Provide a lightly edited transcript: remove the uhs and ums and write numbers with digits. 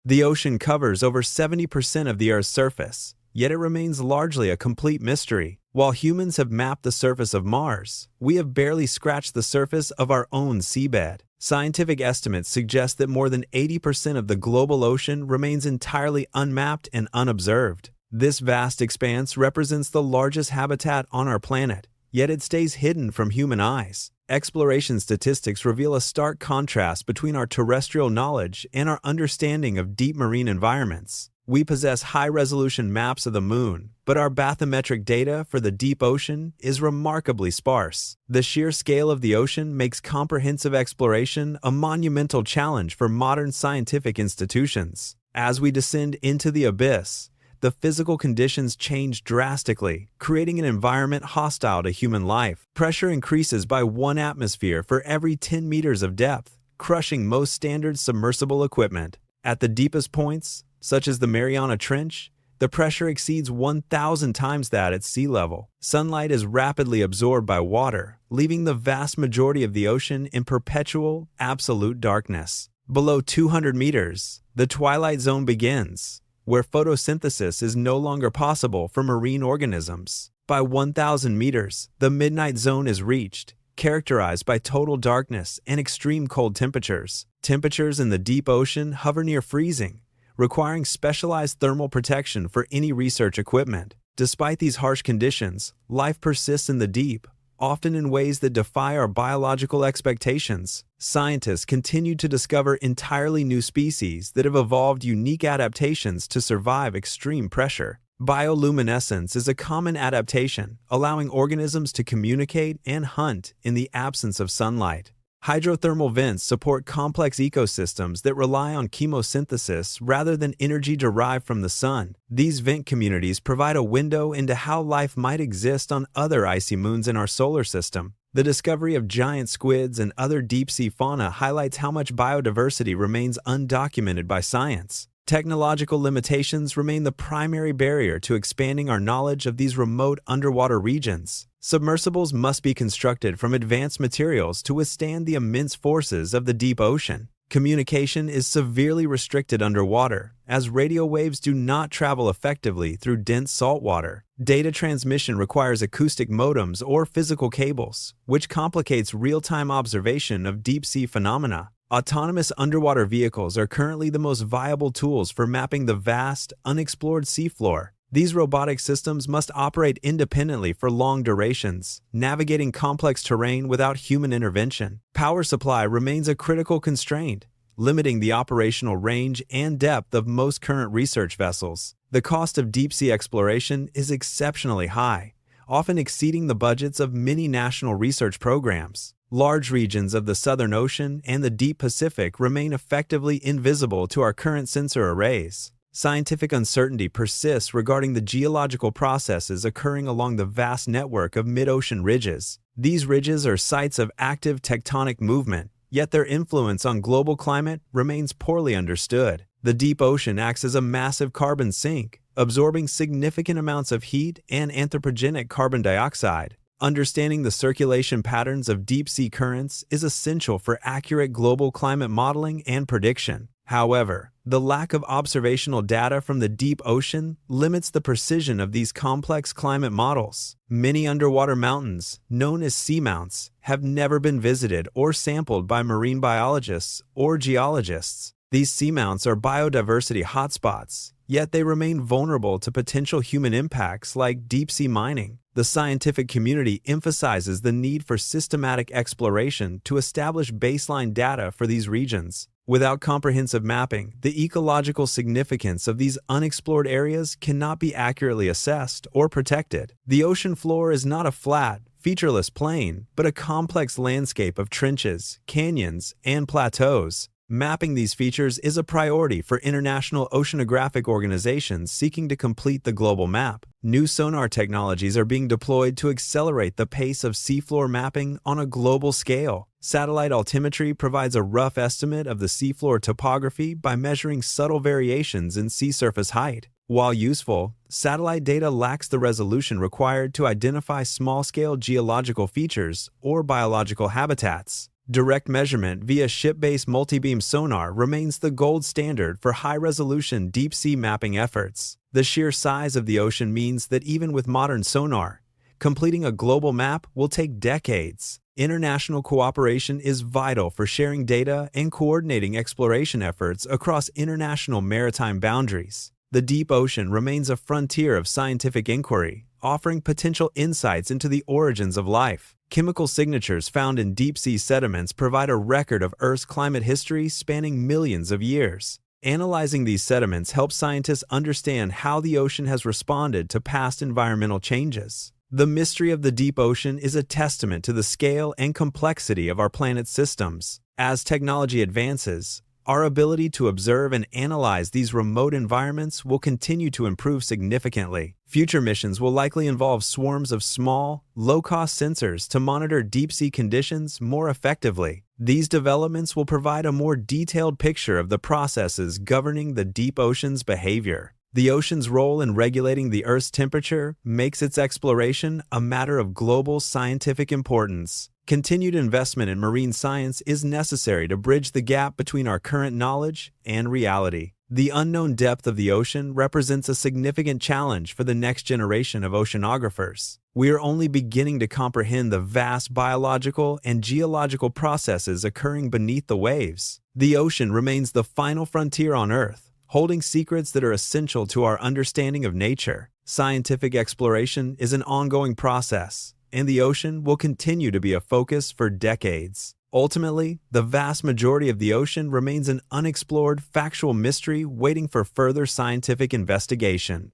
The ocean covers over 70% of the Earth's surface, yet it remains largely a complete mystery. While humans have mapped the surface of Mars, we have barely scratched the surface of our own seabed. Scientific estimates suggest that more than 80% of the global ocean remains entirely unmapped and unobserved. This vast expanse represents the largest habitat on our planet, yet it stays hidden from human eyes. Exploration statistics reveal a stark contrast between our terrestrial knowledge and our understanding of deep marine environments. We possess high-resolution maps of the moon, but our bathymetric data for the deep ocean is remarkably sparse. The sheer scale of the ocean makes comprehensive exploration a monumental challenge for modern scientific institutions. As we descend into the abyss, the physical conditions change drastically, creating an environment hostile to human life. Pressure increases by 1 atmosphere for every 10 meters of depth, crushing most standard submersible equipment. At the deepest points, such as the Mariana Trench, the pressure exceeds 1,000 times that at sea level. Sunlight is rapidly absorbed by water, leaving the vast majority of the ocean in perpetual, absolute darkness. Below 200 meters, the twilight zone begins, where photosynthesis is no longer possible for marine organisms. By 1,000 meters, the midnight zone is reached, characterized by total darkness and extreme cold temperatures. Temperatures in the deep ocean hover near freezing, requiring specialized thermal protection for any research equipment. Despite these harsh conditions, life persists in the deep, often in ways that defy our biological expectations. Scientists continue to discover entirely new species that have evolved unique adaptations to survive extreme pressure. Bioluminescence is a common adaptation, allowing organisms to communicate and hunt in the absence of sunlight. Hydrothermal vents support complex ecosystems that rely on chemosynthesis rather than energy derived from the sun. These vent communities provide a window into how life might exist on other icy moons in our solar system. The discovery of giant squids and other deep-sea fauna highlights how much biodiversity remains undocumented by science. Technological limitations remain the primary barrier to expanding our knowledge of these remote underwater regions. Submersibles must be constructed from advanced materials to withstand the immense forces of the deep ocean. Communication is severely restricted underwater, as radio waves do not travel effectively through dense salt water. Data transmission requires acoustic modems or physical cables, which complicates real-time observation of deep-sea phenomena. Autonomous underwater vehicles are currently the most viable tools for mapping the vast, unexplored seafloor. These robotic systems must operate independently for long durations, navigating complex terrain without human intervention. Power supply remains a critical constraint, limiting the operational range and depth of most current research vessels. The cost of deep-sea exploration is exceptionally high, often exceeding the budgets of many national research programs. Large regions of the Southern Ocean and the deep Pacific remain effectively invisible to our current sensor arrays. Scientific uncertainty persists regarding the geological processes occurring along the vast network of mid-ocean ridges. These ridges are sites of active tectonic movement, yet their influence on global climate remains poorly understood. The deep ocean acts as a massive carbon sink, absorbing significant amounts of heat and anthropogenic carbon dioxide. Understanding the circulation patterns of deep-sea currents is essential for accurate global climate modeling and prediction. However, the lack of observational data from the deep ocean limits the precision of these complex climate models. Many underwater mountains, known as seamounts, have never been visited or sampled by marine biologists or geologists. These seamounts are biodiversity hotspots, yet they remain vulnerable to potential human impacts like deep-sea mining. The scientific community emphasizes the need for systematic exploration to establish baseline data for these regions. Without comprehensive mapping, the ecological significance of these unexplored areas cannot be accurately assessed or protected. The ocean floor is not a flat, featureless plain, but a complex landscape of trenches, canyons, and plateaus. Mapping these features is a priority for international oceanographic organizations seeking to complete the global map. New sonar technologies are being deployed to accelerate the pace of seafloor mapping on a global scale. Satellite altimetry provides a rough estimate of the seafloor topography by measuring subtle variations in sea surface height. While useful, satellite data lacks the resolution required to identify small-scale geological features or biological habitats. Direct measurement via ship-based multibeam sonar remains the gold standard for high-resolution deep-sea mapping efforts. The sheer size of the ocean means that even with modern sonar, completing a global map will take decades. International cooperation is vital for sharing data and coordinating exploration efforts across international maritime boundaries. The deep ocean remains a frontier of scientific inquiry, offering potential insights into the origins of life. Chemical signatures found in deep-sea sediments provide a record of Earth's climate history spanning millions of years. Analyzing these sediments helps scientists understand how the ocean has responded to past environmental changes. The mystery of the deep ocean is a testament to the scale and complexity of our planet's systems. As technology advances, our ability to observe and analyze these remote environments will continue to improve significantly. Future missions will likely involve swarms of small, low-cost sensors to monitor deep-sea conditions more effectively. These developments will provide a more detailed picture of the processes governing the deep ocean's behavior. The ocean's role in regulating the Earth's temperature makes its exploration a matter of global scientific importance. Continued investment in marine science is necessary to bridge the gap between our current knowledge and reality. The unknown depth of the ocean represents a significant challenge for the next generation of oceanographers. We are only beginning to comprehend the vast biological and geological processes occurring beneath the waves. The ocean remains the final frontier on Earth, holding secrets that are essential to our understanding of nature. Scientific exploration is an ongoing process, and the ocean will continue to be a focus for decades. Ultimately, the vast majority of the ocean remains an unexplored factual mystery waiting for further scientific investigation.